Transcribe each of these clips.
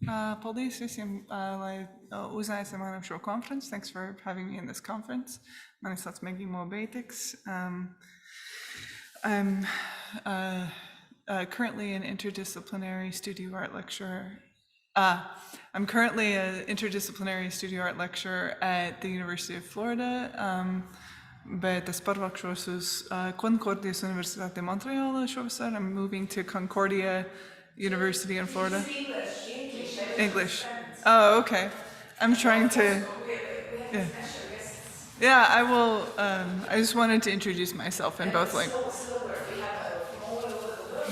Paldies visiem, lai uzaicinātu mani šo konferenci. Thanks for having me in this conference. Mani sauc Meghan Moe Beitiks. I'm currently an interdisciplinary studio art lecturer. I'm currently an interdisciplinary studio art lecturer at the University of Florida, bet es pārvākšos uz Konkordijas Universitāti Montreālā šovasar. I'm moving to Concordia University in Florida. English. Oh, okay. I'm trying to. Yeah. Yeah, I will. I just wanted to introduce myself in both languages.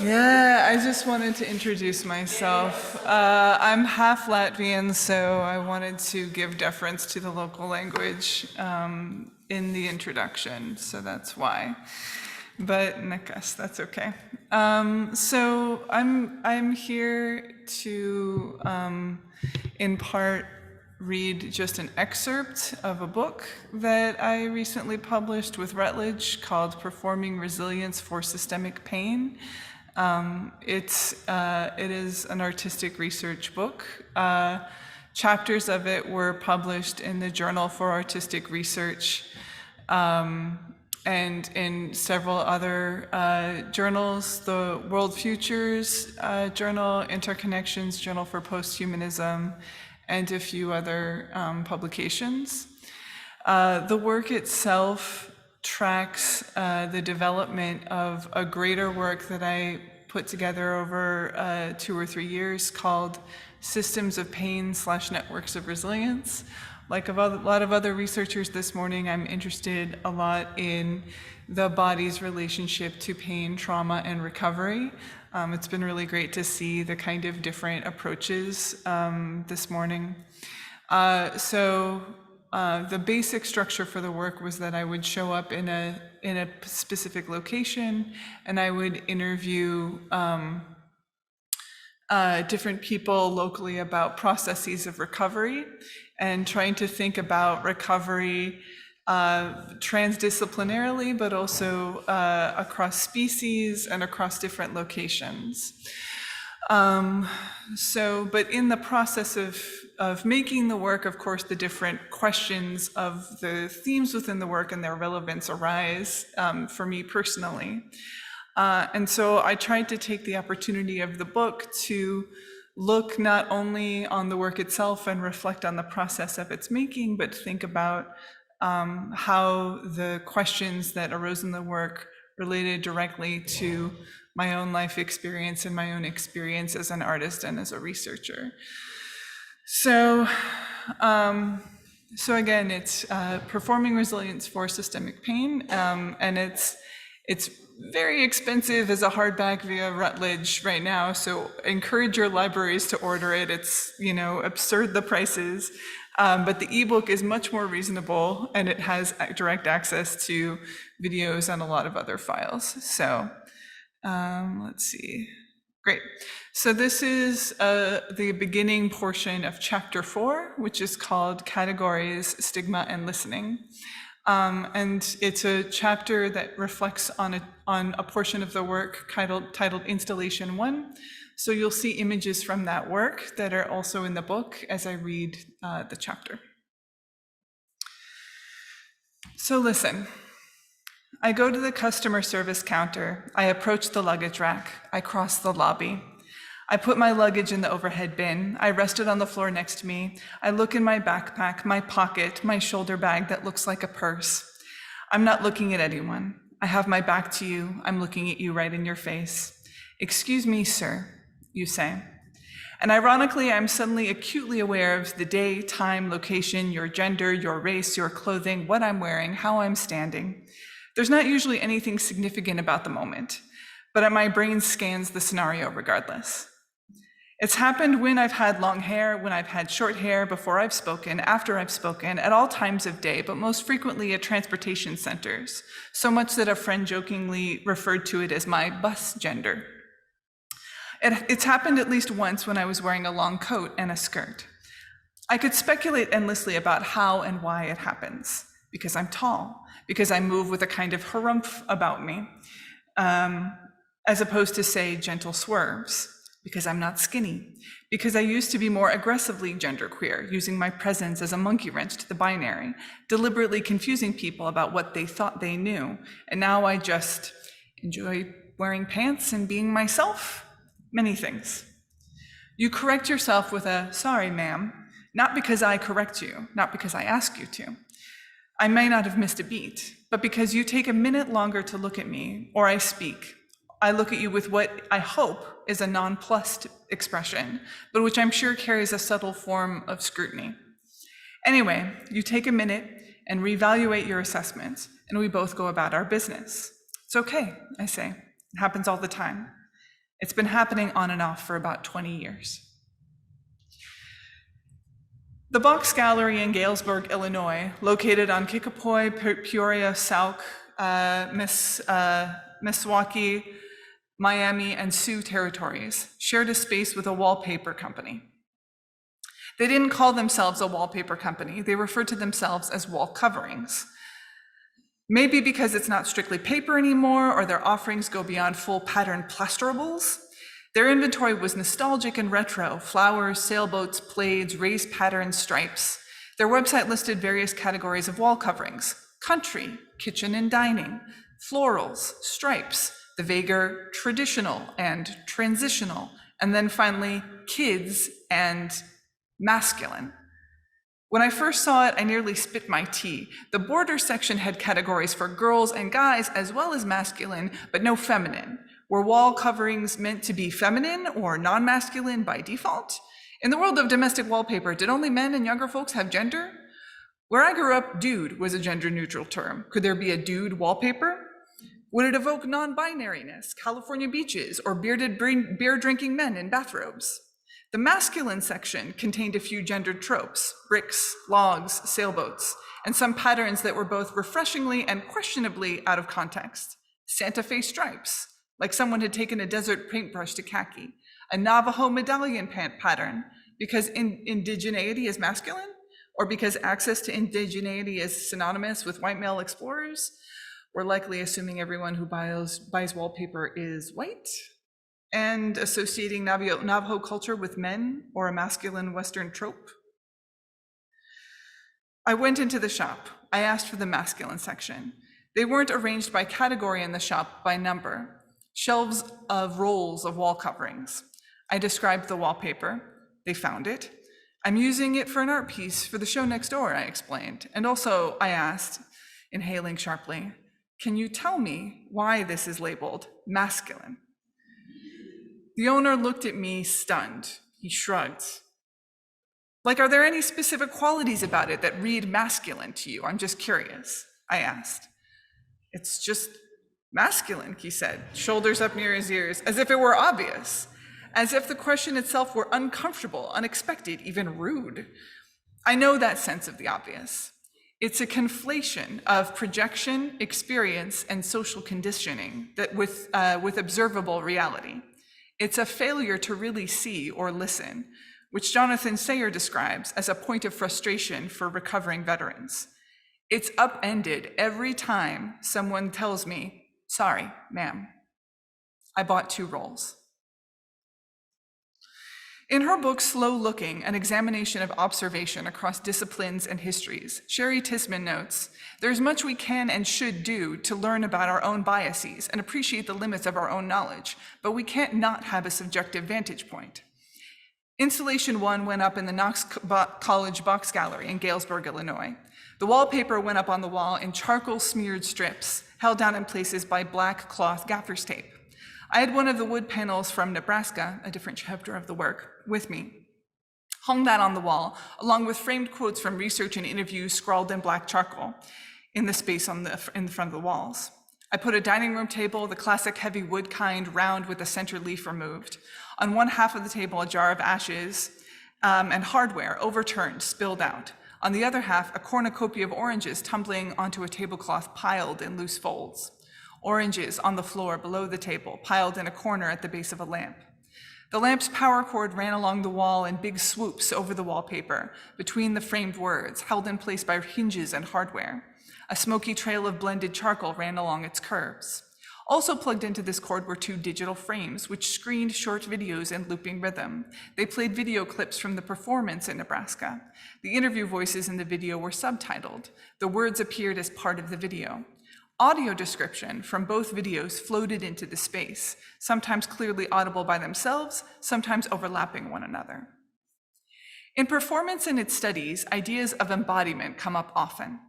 Yeah, I just wanted to introduce myself. I'm half Latvian, so I wanted to give deference to the local language in the introduction, so that's why. But nekas, that's okay. So I'm here to, in part, read just an excerpt of a book that I recently published with Routledge called Performing Resilience for Systemic Pain. It is an artistic research book. Chapters of it were published in the Journal for Artistic Research and in several other journals, the World Futures Journal, Interconnections Journal for Posthumanism, and a few other publications. The work itself tracks the development of a greater work that I put together over 2 or 3 years called Systems of Pain / Networks of Resilience. Like a lot of other researchers this morning, I'm interested a lot in the body's relationship to pain, trauma, and recovery. It's been really great to see the kind of different approaches this morning. The basic structure for the work was that I would show up in a specific location, and I would interview different people locally about processes of recovery, and trying to think about recovery transdisciplinarily, but also across species and across different locations. But in the process of making the work, of course, the different questions of the themes within the work and their relevance arise for me personally. And so I tried to take the opportunity of the book to look not only on the work itself and reflect on the process of its making, but think about how the questions that arose in the work related directly to my own life experience and my own experience as an artist and as a researcher. So again, it's Performing Resilience for Systemic Pain, and it's very expensive as a hardback via Routledge right now, so encourage your libraries to order it. It's, absurd the prices, but the ebook is much more reasonable, and it has direct access to videos and a lot of other files. So let's see. Great. So this is the beginning portion of chapter 4, which is called Categories, Stigma, and Listening. And it's a chapter that reflects on a portion of the work titled Installation 1. So you'll see images from that work that are also in the book as I read the chapter. So listen. I go to the customer service counter. I approach the luggage rack. I cross the lobby. I put my luggage in the overhead bin. I rest it on the floor next to me. I look in my backpack, my pocket, my shoulder bag that looks like a purse. I'm not looking at anyone. I have my back to you. I'm looking at you right in your face. Excuse me, sir, you say. And ironically, I'm suddenly acutely aware of the day, time, location, your gender, your race, your clothing, what I'm wearing, how I'm standing. There's not usually anything significant about the moment, but my brain scans the scenario regardless. It's happened when I've had long hair, when I've had short hair, before I've spoken, after I've spoken, at all times of day, but most frequently at transportation centers, so much that a friend jokingly referred to it as my bus gender. It's happened at least once when I was wearing a long coat and a skirt. I could speculate endlessly about how and why it happens, because I'm tall, because I move with a kind of harumph about me, as opposed to, say, gentle swerves. Because I'm not skinny. Because I used to be more aggressively genderqueer, using my presence as a monkey wrench to the binary, deliberately confusing people about what they thought they knew. And now I just enjoy wearing pants and being myself. Many things. You correct yourself with a "sorry, ma'am," not because I correct you, not because I ask you to. I may not have missed a beat, but because you take a minute longer to look at me, or I speak. I look at you with what I hope is a nonplussed expression, but which I'm sure carries a subtle form of scrutiny. Anyway, you take a minute and reevaluate your assessments, and we both go about our business. It's okay, I say. It happens all the time. It's been happening on and off for about 20 years. The Box Gallery in Galesburg, Illinois, located on Kickapoo, Peoria, Sauk, Meskwaki, Miami, and Sioux territories, shared a space with a wallpaper company. They didn't call themselves a wallpaper company. They referred to themselves as wall coverings. Maybe because it's not strictly paper anymore, or their offerings go beyond full pattern plasterables. Their inventory was nostalgic and retro: flowers, sailboats, plaids, raised pattern stripes. Their website listed various categories of wall coverings: country, kitchen and dining, florals, stripes, the vaguer traditional and transitional, and then finally kids and masculine. When I first saw it, I nearly spit my tea. The border section had categories for girls and guys as well as masculine, but no feminine. Were wall coverings meant to be feminine or non-masculine by default? In the world of domestic wallpaper, did only men and younger folks have gender? Where I grew up, dude was a gender-neutral term. Could there be a dude wallpaper? Would it evoke non-binariness, California beaches, or bearded beer-drinking men in bathrobes? The masculine section contained a few gendered tropes: bricks, logs, sailboats, and some patterns that were both refreshingly and questionably out of context. Santa Fe stripes, like someone had taken a desert paintbrush to khaki. A Navajo medallion pant pattern, because indigeneity is masculine? Or because access to indigeneity is synonymous with white male explorers? We're likely assuming everyone who buys wallpaper is white, and associating Navajo culture with men or a masculine Western trope. I went into the shop. I asked for the masculine section. They weren't arranged by category in the shop, by number. Shelves of rolls of wall coverings. I described the wallpaper. They found it. I'm using it for an art piece for the show next door, I explained. And also, I asked, inhaling sharply, can you tell me why this is labeled masculine? The owner looked at me stunned. He shrugged. Like, are there any specific qualities about it that read masculine to you? I'm just curious, I asked. It's just masculine, he said, shoulders up near his ears, as if it were obvious, as if the question itself were uncomfortable, unexpected, even rude. I know that sense of the obvious. It's a conflation of projection, experience, and social conditioning that with observable reality. It's a failure to really see or listen, which Jonathan Sayer describes as a point of frustration for recovering veterans. It's upended every time someone tells me, sorry, ma'am, I bought 2 rolls. In her book, Slow Looking, an examination of observation across disciplines and histories, Sherry Tisman notes, there's much we can and should do to learn about our own biases and appreciate the limits of our own knowledge, but we can't not have a subjective vantage point. Installation 1 went up in the Knox College Box Gallery in Galesburg, Illinois. The wallpaper went up on the wall in charcoal-smeared strips, held down in places by black cloth gaffer's tape. I had one of the wood panels from Nebraska, a different chapter of the work, with me. Hung that on the wall, along with framed quotes from research and interviews scrawled in black charcoal in the space in the front of the walls. I put a dining room table, the classic heavy wood kind, round with the center leaf removed. On one half of the table, a jar of ashes and hardware, overturned, spilled out. On the other half, a cornucopia of oranges tumbling onto a tablecloth piled in loose folds. Oranges on the floor below the table, piled in a corner at the base of a lamp. The lamp's power cord ran along the wall in big swoops over the wallpaper, between the framed words, held in place by hinges and hardware. A smoky trail of blended charcoal ran along its curves. Also plugged into this cord were 2 digital frames, which screened short videos in looping rhythm. They played video clips from the performance in Nebraska. The interview voices in the video were subtitled. The words appeared as part of the video. Audio description from both videos floated into the space, sometimes clearly audible by themselves, sometimes overlapping one another. In performance and its studies, ideas of embodiment come up often.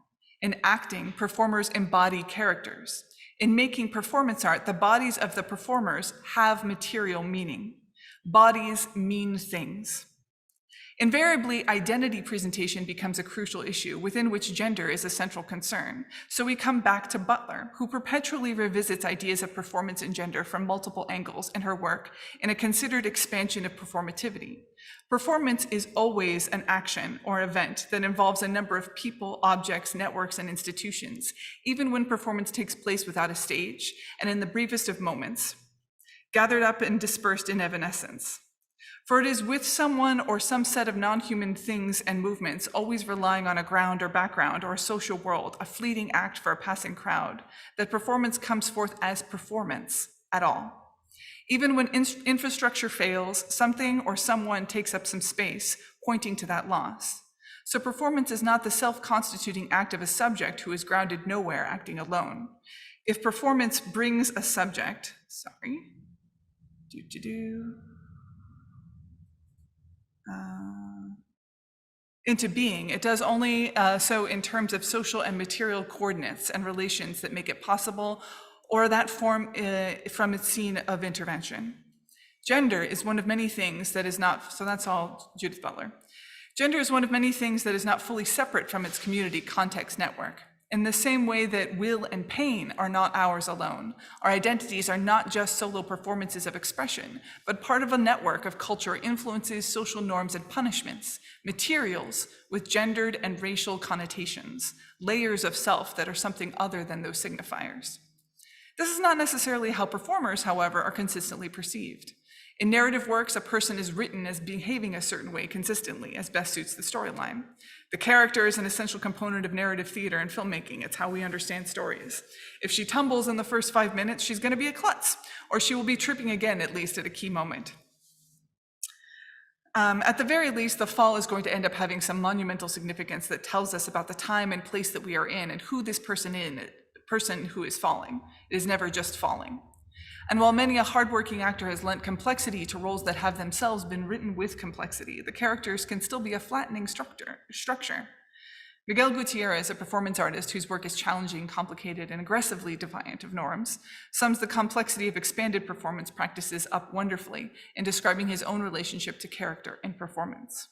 In acting, performers embody characters. In making performance art, the bodies of the performers have material meaning. Bodies mean things. Invariably, identity presentation becomes a crucial issue within which gender is a central concern. So we come back to Butler, who perpetually revisits ideas of performance and gender from multiple angles in her work in a considered expansion of performativity. Performance is always an action or event that involves a number of people, objects, networks, and institutions, even when performance takes place without a stage and in the briefest of moments, gathered up and dispersed in evanescence. For it is with someone or some set of non-human things and movements, always relying on a ground or background or a social world, a fleeting act for a passing crowd, that performance comes forth as performance at all. Even when infrastructure fails, something or someone takes up some space, pointing to that loss. So performance is not the self-constituting act of a subject who is grounded nowhere, acting alone. If performance brings a subject, into being, it does only so in terms of social and material coordinates and relations that make it possible, or that form from its scene of intervention. Gender is one of many things that is not, so that's all Judith Butler. Gender is one of many things that is not fully separate from its community context network. In the same way that will and pain are not ours alone, our identities are not just solo performances of expression, but part of a network of culture influences, social norms, and punishments, materials with gendered and racial connotations, layers of self that are something other than those signifiers. This is not necessarily how performers, however, are consistently perceived. In narrative works, a person is written as behaving a certain way consistently, as best suits the storyline. The character is an essential component of narrative theater and filmmaking. It's how we understand stories. If she tumbles in the first 5 minutes, she's going to be a klutz, or she will be tripping again, at least at a key moment. At the very least, the fall is going to end up having some monumental significance that tells us about the time and place that we are in and who this person who is falling. It is never just falling. And while many a hardworking actor has lent complexity to roles that have themselves been written with complexity, the characters can still be a flattening structure. Miguel Gutierrez, a performance artist whose work is challenging, complicated, and aggressively defiant of norms, sums the complexity of expanded performance practices up wonderfully in describing his own relationship to character in performance.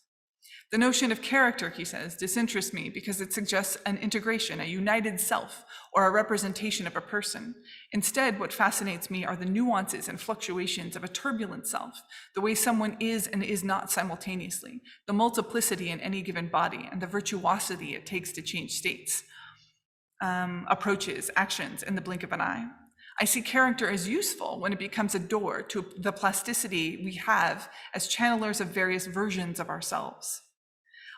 The notion of character, he says, disinterests me because it suggests an integration, a united self, or a representation of a person. Instead, what fascinates me are the nuances and fluctuations of a turbulent self, the way someone is and is not simultaneously, the multiplicity in any given body, and the virtuosity it takes to change states, approaches, actions in the blink of an eye. I see character as useful when it becomes a door to the plasticity we have as channelers of various versions of ourselves.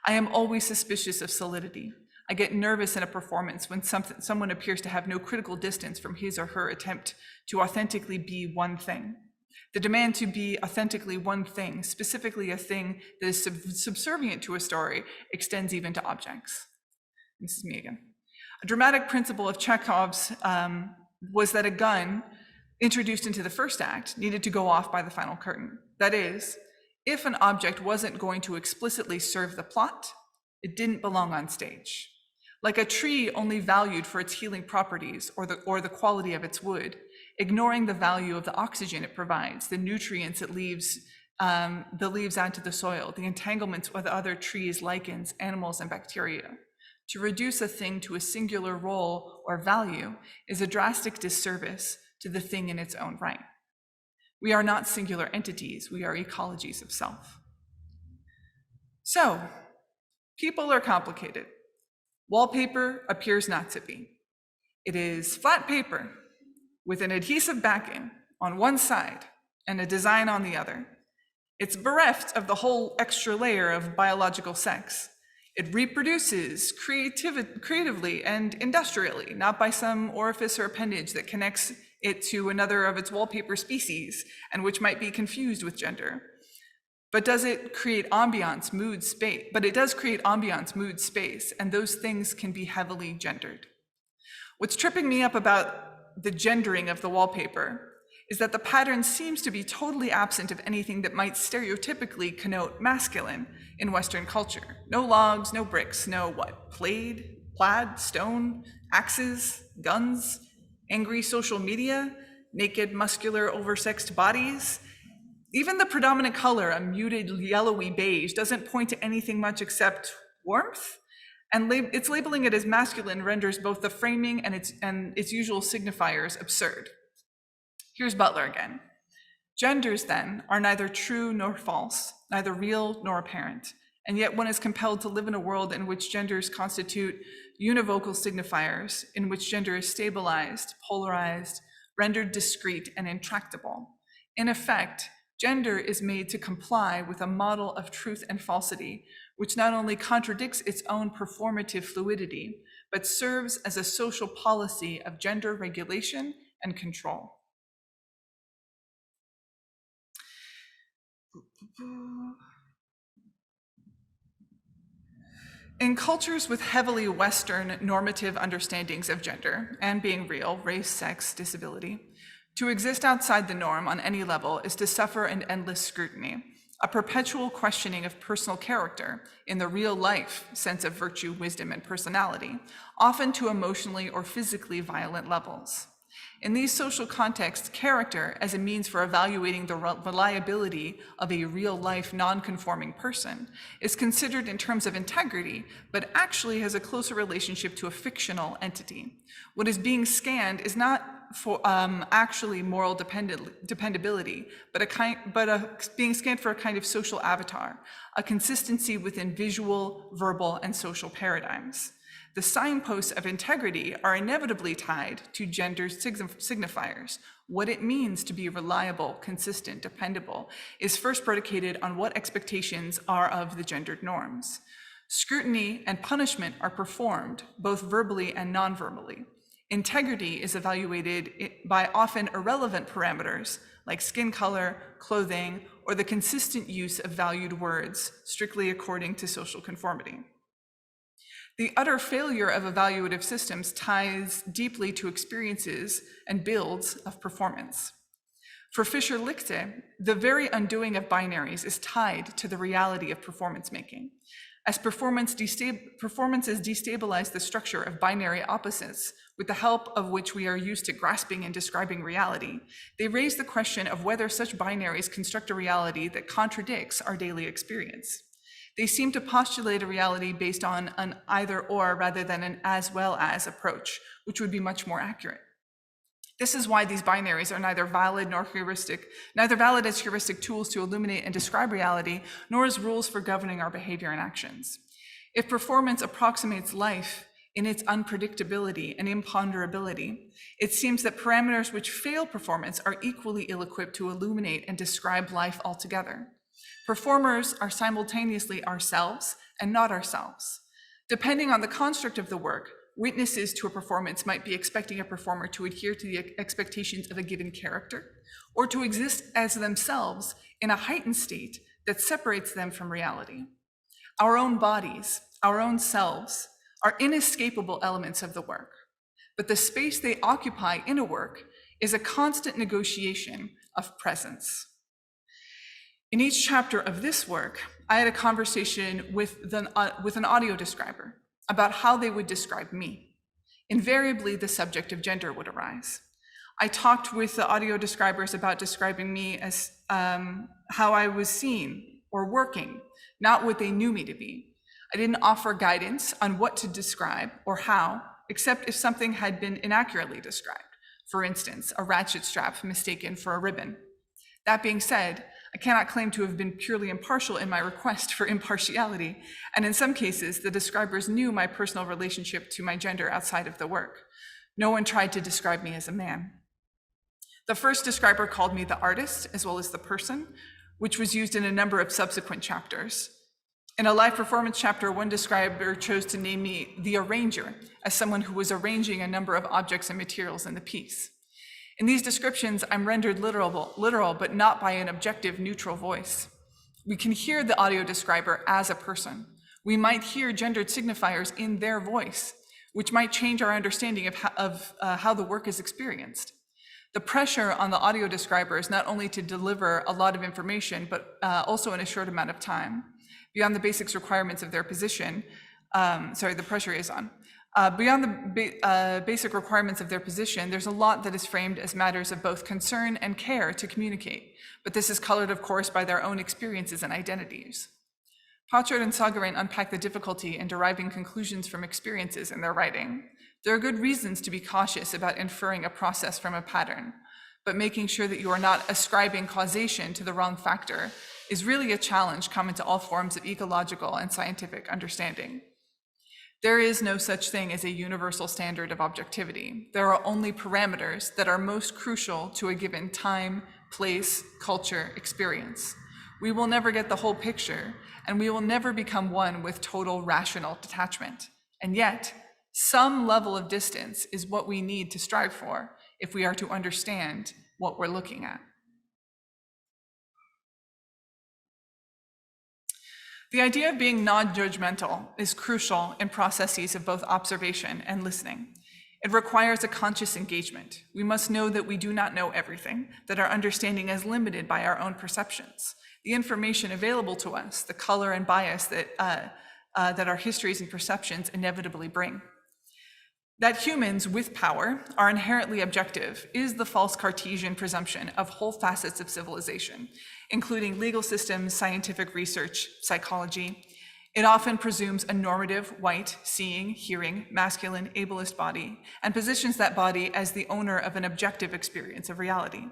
I am always suspicious of solidity. I get nervous in a performance when someone appears to have no critical distance from his or her attempt to authentically be one thing. The demand to be authentically one thing, specifically a thing that is subservient to a story, extends even to objects. This is me again. A dramatic principle of Chekhov's was that a gun introduced into the first act needed to go off by the final curtain. That is, if an object wasn't going to explicitly serve the plot, it didn't belong on stage. Like a tree only valued for its healing properties or the quality of its wood, ignoring the value of the oxygen it provides, the nutrients it leaves, the leaves add to the soil, the entanglements with other trees, lichens, animals, and bacteria. To reduce a thing to a singular role or value is a drastic disservice to the thing in its own right. We are not singular entities, we are ecologies of self. So, people are complicated. Wallpaper appears not to be. It is flat paper with an adhesive backing on one side and a design on the other. It's bereft of the whole extra layer of biological sex. It reproduces creatively and industrially, not by some orifice or appendage that connects it to another of its wallpaper species, and which might be confused with gender. But does it create ambiance, mood, space? But it does create ambiance, mood, space, and those things can be heavily gendered. What's tripping me up about the gendering of the wallpaper is that the pattern seems to be totally absent of anything that might stereotypically connote masculine in Western culture. No logs, no bricks, no what? Plaid, stone, axes, guns, angry social media, naked, muscular, oversexed bodies. Even the predominant color, a muted yellowy beige, doesn't point to anything much except warmth, and its labeling it as masculine renders both the framing and its usual signifiers absurd. Here's Butler again. Genders, then, are neither true nor false, neither real nor apparent, and yet one is compelled to live in a world in which genders constitute univocal signifiers, in which gender is stabilized, polarized, rendered discrete, and intractable. In effect, gender is made to comply with a model of truth and falsity, which not only contradicts its own performative fluidity, but serves as a social policy of gender regulation and control. In cultures with heavily Western normative understandings of gender and being real, race, sex, disability, to exist outside the norm on any level is to suffer an endless scrutiny, a perpetual questioning of personal character in the real life sense of virtue, wisdom, and personality, often to emotionally or physically violent levels. In these social contexts, character as a means for evaluating the reliability of a real-life non-conforming person is considered in terms of integrity, but actually has a closer relationship to a fictional entity. What is being scanned is not for actually moral dependability, but being scanned for a kind of social avatar, a consistency within visual, verbal, and social paradigms. The signposts of integrity are inevitably tied to gender signifiers. What it means to be reliable, consistent, dependable is first predicated on what expectations are of the gendered norms. Scrutiny and punishment are performed both verbally and non-verbally. Integrity is evaluated by often irrelevant parameters like skin color, clothing, or the consistent use of valued words, strictly according to social conformity. The utter failure of evaluative systems ties deeply to experiences and builds of performance. For Fischer-Lichte, the very undoing of binaries is tied to the reality of performance making. As performances destabilize the structure of binary opposites, with the help of which we are used to grasping and describing reality, they raise the question of whether such binaries construct a reality that contradicts our daily experience. They seem to postulate a reality based on an either-or rather than an as-well-as approach, which would be much more accurate. This is why these binaries are neither valid as heuristic tools to illuminate and describe reality, nor as rules for governing our behavior and actions. If performance approximates life in its unpredictability and imponderability, it seems that parameters which fail performance are equally ill-equipped to illuminate and describe life altogether. Performers are simultaneously ourselves and not ourselves. Depending on the construct of the work, witnesses to a performance might be expecting a performer to adhere to the expectations of a given character, or to exist as themselves in a heightened state that separates them from reality. Our own bodies, our own selves, are inescapable elements of the work, but the space they occupy in a work is a constant negotiation of presence. In each chapter of this work, I had a conversation with an audio describer about how they would describe me. Invariably, the subject of gender would arise. I talked with the audio describers about describing me as how I was seen or working, not what they knew me to be. I didn't offer guidance on what to describe or how, except if something had been inaccurately described. For instance, a ratchet strap mistaken for a ribbon. That being said, I cannot claim to have been purely impartial in my request for impartiality, and in some cases, the describers knew my personal relationship to my gender outside of the work. No one tried to describe me as a man. The first describer called me the artist as well as the person, which was used in a number of subsequent chapters. In a live performance chapter, one describer chose to name me the arranger, as someone who was arranging a number of objects and materials in the piece. In these descriptions, I'm rendered literal, but not by an objective, neutral voice. We can hear the audio describer as a person. We might hear gendered signifiers in their voice, which might change our understanding of how the work is experienced. The pressure on the audio describer is not only to deliver a lot of information, but also in a short amount of time. Beyond the basic requirements of their position, the pressure is on. Beyond the basic requirements of their position, there's a lot that is framed as matters of both concern and care to communicate, but this is colored, of course, by their own experiences and identities. Patchard and Sagarin unpack the difficulty in deriving conclusions from experiences in their writing. There are good reasons to be cautious about inferring a process from a pattern, but making sure that you are not ascribing causation to the wrong factor is really a challenge common to all forms of ecological and scientific understanding. There is no such thing as a universal standard of objectivity. There are only parameters that are most crucial to a given time, place, culture, experience. We will never get the whole picture, and we will never become one with total rational detachment. And yet, some level of distance is what we need to strive for if we are to understand what we're looking at. The idea of being non-judgmental is crucial in processes of both observation and listening. It requires a conscious engagement. We must know that we do not know everything, that our understanding is limited by our own perceptions. The information available to us, the color and bias that our histories and perceptions inevitably bring. That humans with power are inherently objective is the false Cartesian presumption of whole facets of civilization, including legal systems, scientific research, psychology. It often presumes a normative, white, seeing, hearing, masculine, ableist body, and positions that body as the owner of an objective experience of reality.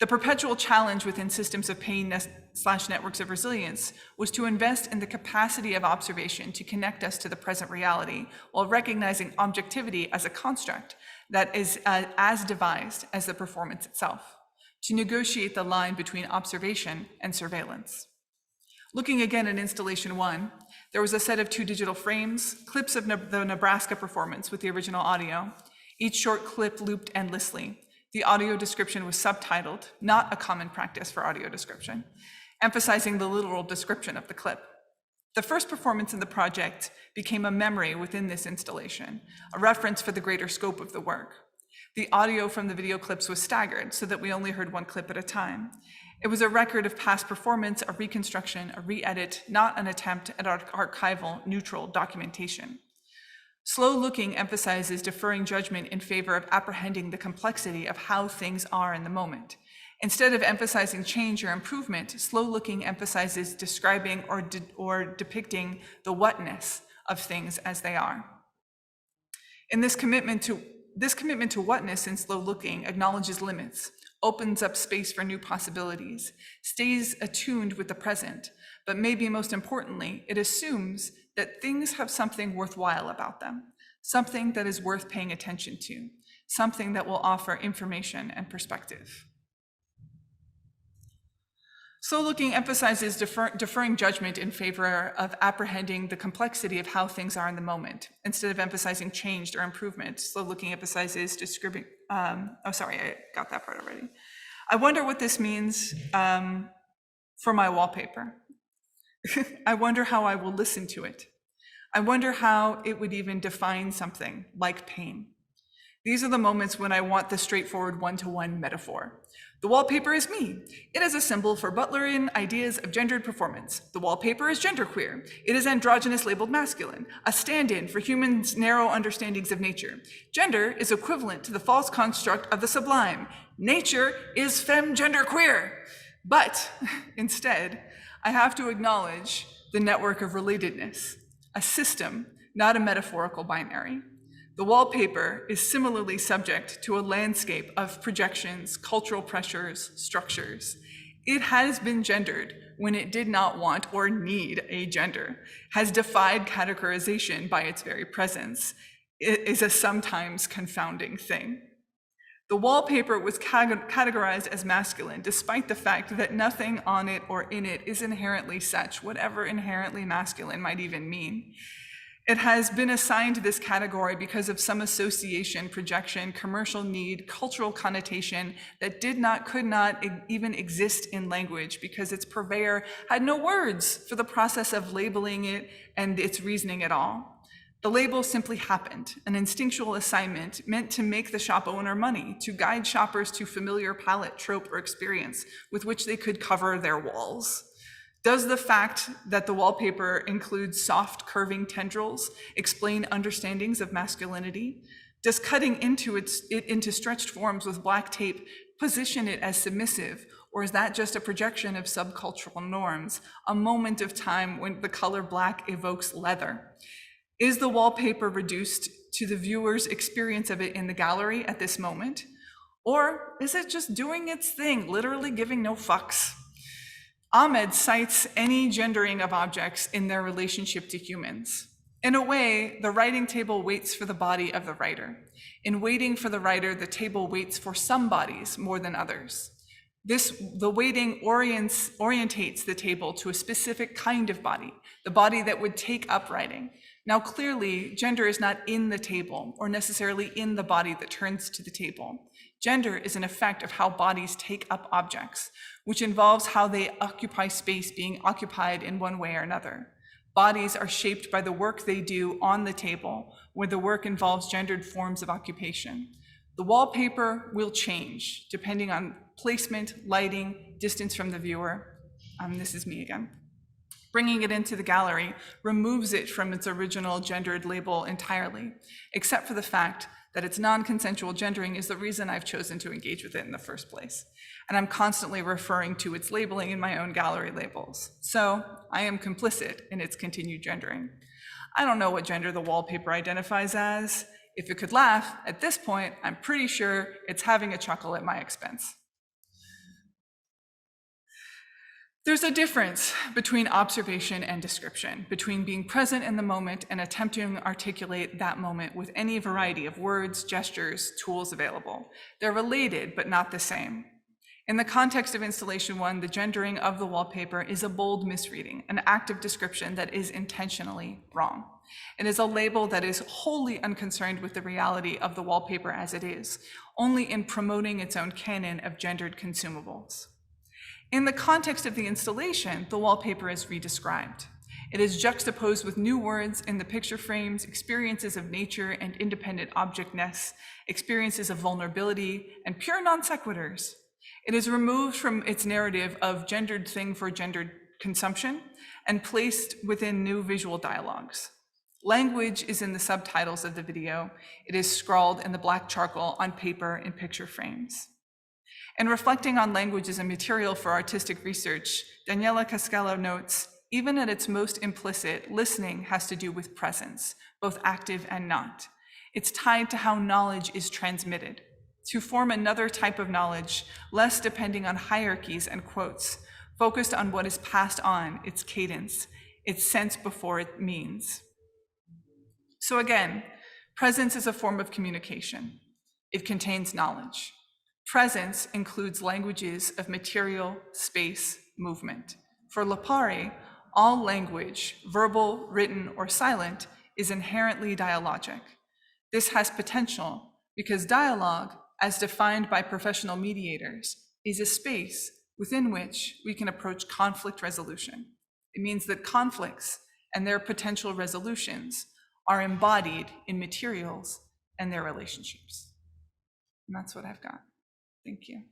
The perpetual challenge within systems of pain / networks of resilience was to invest in the capacity of observation to connect us to the present reality while recognizing objectivity as a construct that is as devised as the performance itself, to negotiate the line between observation and surveillance. Looking again at installation 1, there was a set of 2 digital frames, clips of the Nebraska performance with the original audio, each short clip looped endlessly. The audio description was subtitled, not a common practice for audio description, emphasizing the literal description of the clip. The first performance in the project became a memory within this installation, a reference for the greater scope of the work. The audio from the video clips was staggered so that we only heard 1 clip at a time. It was a record of past performance, a reconstruction, a re-edit, not an attempt at archival, neutral documentation. Slow looking emphasizes deferring judgment in favor of apprehending the complexity of how things are in the moment. Instead of emphasizing change or improvement, slow looking emphasizes describing or depicting the whatness of things as they are. In this commitment to whatness in slow looking acknowledges limits, opens up space for new possibilities, stays attuned with the present, but maybe most importantly, it assumes that things have something worthwhile about them, something that is worth paying attention to, something that will offer information and perspective. Slow looking emphasizes deferring judgment in favor of apprehending the complexity of how things are in the moment. Instead of emphasizing change or improvement, slow looking emphasizes describing, I got that part already. I wonder what this means for my wallpaper. I wonder how I will listen to it. I wonder how it would even define something like pain. These are the moments when I want the straightforward one-to-one metaphor. The wallpaper is me. It is a symbol for Butlerian ideas of gendered performance. The wallpaper is genderqueer. It is androgynous labeled masculine, a stand-in for humans' narrow understandings of nature. Gender is equivalent to the false construct of the sublime. Nature is femme-genderqueer. But instead, I have to acknowledge the network of relatedness, a system, not a metaphorical binary. The wallpaper is similarly subject to a landscape of projections, cultural pressures, structures. It has been gendered when it did not want or need a gender, has defied categorization by its very presence. It is a sometimes confounding thing. The wallpaper was categorized as masculine, despite the fact that nothing on it or in it is inherently such, whatever inherently masculine might even mean. It has been assigned this category because of some association, projection, commercial need, cultural connotation that could not even exist in language because its purveyor had no words for the process of labeling it and its reasoning at all. The label simply happened, an instinctual assignment meant to make the shop owner money, to guide shoppers to familiar palette, trope, or experience with which they could cover their walls. Does the fact that the wallpaper includes soft curving tendrils explain understandings of masculinity? Does cutting into it into stretched forms with black tape position it as submissive? Or is that just a projection of subcultural norms, a moment of time when the color black evokes leather? Is the wallpaper reduced to the viewer's experience of it in the gallery at this moment? Or is it just doing its thing, literally giving no fucks? Ahmed cites any gendering of objects in their relationship to humans. In a way, the writing table waits for the body of the writer. In waiting for the writer, the table waits for some bodies more than others. The waiting orientates the table to a specific kind of body, the body that would take up writing. Now, clearly, gender is not in the table or necessarily in the body that turns to the table. Gender is an effect of how bodies take up objects, which involves how they occupy space being occupied in one way or another. Bodies are shaped by the work they do on the table, where the work involves gendered forms of occupation. The wallpaper will change depending on placement, lighting, distance from the viewer. This is me again. Bringing it into the gallery removes it from its original gendered label entirely, except for the fact that its non-consensual gendering is the reason I've chosen to engage with it in the first place. And I'm constantly referring to its labeling in my own gallery labels. So I am complicit in its continued gendering. I don't know what gender the wallpaper identifies as. If it could laugh, at this point, I'm pretty sure it's having a chuckle at my expense. There's a difference between observation and description, between being present in the moment and attempting to articulate that moment with any variety of words, gestures, tools available. They're related, but not the same. In the context of installation 1, the gendering of the wallpaper is a bold misreading, an act of description that is intentionally wrong. It is a label that is wholly unconcerned with the reality of the wallpaper as it is, only in promoting its own canon of gendered consumables. In the context of the installation, the wallpaper is redescribed. It is juxtaposed with new words in the picture frames, experiences of nature and independent objectness, experiences of vulnerability, and pure non sequiturs. It is removed from its narrative of gendered thing for gendered consumption and placed within new visual dialogues. Language is in the subtitles of the video. It is scrawled in the black charcoal on paper in picture frames. In reflecting on language as a material for artistic research, Daniela Cascella notes, even at its most implicit, listening has to do with presence, both active and not. It's tied to how knowledge is transmitted. To form another type of knowledge, less depending on hierarchies and quotes, focused on what is passed on, its cadence, its sense before it means. So again, presence is a form of communication. It contains knowledge. Presence includes languages of material, space, movement. For Lapari, all language, verbal, written, or silent, is inherently dialogic. This has potential because dialogue, as defined by professional mediators, is a space within which we can approach conflict resolution. It means that conflicts and their potential resolutions are embodied in materials and their relationships. And that's what I've got. Thank you.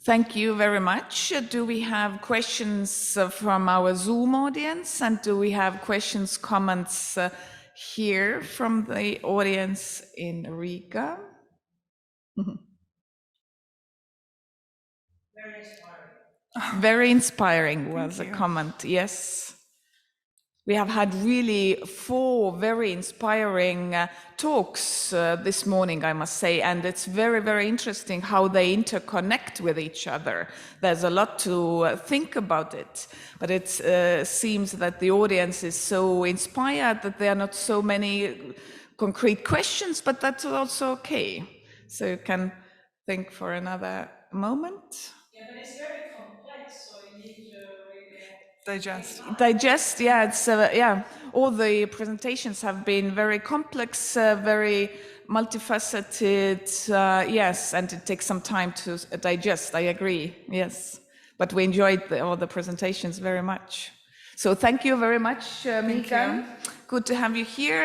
Thank you very much. Do we have questions from our Zoom audience? And do we have questions, comments here from the audience in Riga? Very inspiring. Very inspiring was a comment, yes. We have had really 4 very inspiring talks this morning, I must say, and it's very, very interesting how they interconnect with each other. There's a lot to think about it, but it seems that the audience is so inspired that there are not so many concrete questions, but that's also okay. So you can think for another moment. Yeah, but it's very complex, so you need to really Digest. Digest, yeah, it's, yeah, all the presentations have been very complex, very multifaceted, yes, and it takes some time to digest, I agree, yes. But we enjoyed all the presentations very much. So thank you very much, Meghan. Good to have you here.